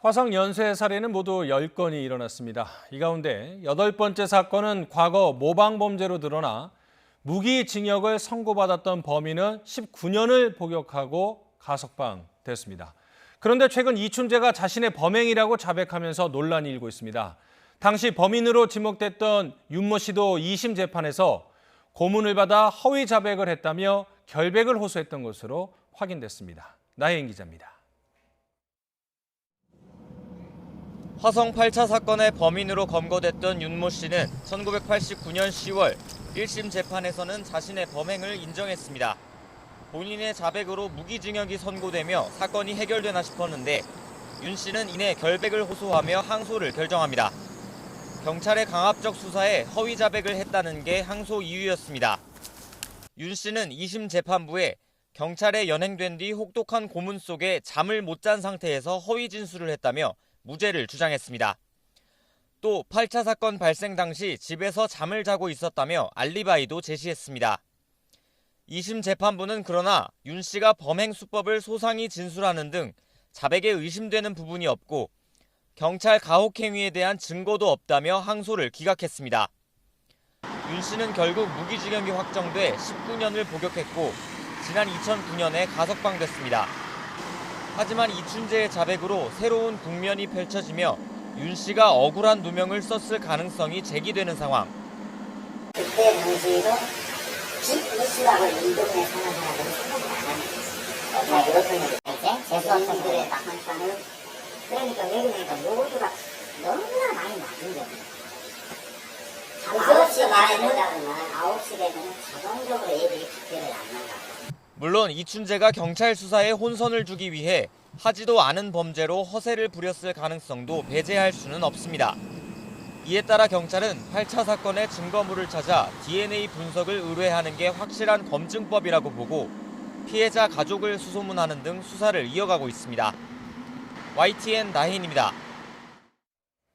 화성 연쇄 살해는 모두 10건이 일어났습니다. 이 가운데 8번째 사건은 과거 모방범죄로 드러나 무기징역을 선고받았던 범인은 19년을 복역하고 가석방됐습니다. 그런데 최근 이춘재가 자신의 범행이라고 자백하면서 논란이 일고 있습니다. 당시 범인으로 지목됐던 윤모 씨도 2심 재판에서 고문을 받아 허위 자백을 했다며 결백을 호소했던 것으로 확인됐습니다. 나혜인 기자입니다. 화성 8차 사건의 범인으로 검거됐던 윤모 씨는 1989년 10월 1심 재판에서는 자신의 범행을 인정했습니다. 본인의 자백으로 무기징역이 선고되며 사건이 해결되나 싶었는데 윤 씨는 이내 결백을 호소하며 항소를 결정합니다. 경찰의 강압적 수사에 허위 자백을 했다는 게 항소 이유였습니다. 윤 씨는 2심 재판부에 경찰에 연행된 뒤 혹독한 고문 속에 잠을 못 잔 상태에서 허위 진술을 했다며 무죄를 주장했습니다. 또 8차 사건 발생 당시 집에서 잠을 자고 있었다며 알리바이도 제시했습니다. 2심 재판부는 그러나 윤 씨가 범행 수법을 소상히 진술하는 등 자백에 의심되는 부분이 없고 경찰 가혹 행위에 대한 증거도 없다며 항소를 기각했습니다. 윤 씨는 결국 무기징역이 확정돼 19년을 복역했고 지난 2009년에 가석방됐습니다. 하지만 이춘재의 자백으로 새로운 국면이 펼쳐지며 윤 씨가 억울한 누명을 썼을 가능성이 제기되는 상황. 그때 당시에도 이슈라고 인도에 사는 사람들은 생각을 안 합니다. 자, 이렇거든요. 이제 재수없는 분들에 딱 하니까는 그러니까 여기 보니까 모두가 너무나 많이 맞은 거예요. 9시 반에는 9시 되면 자동적으로 애들이 학교를 안 나가고. 물론 이춘재가 경찰 수사에 혼선을 주기 위해 하지도 않은 범죄로 허세를 부렸을 가능성도 배제할 수는 없습니다. 이에 따라 경찰은 8차 사건의 증거물을 찾아 DNA 분석을 의뢰하는 게 확실한 검증법이라고 보고 피해자 가족을 수소문하는 등 수사를 이어가고 있습니다. YTN 나혜인입니다.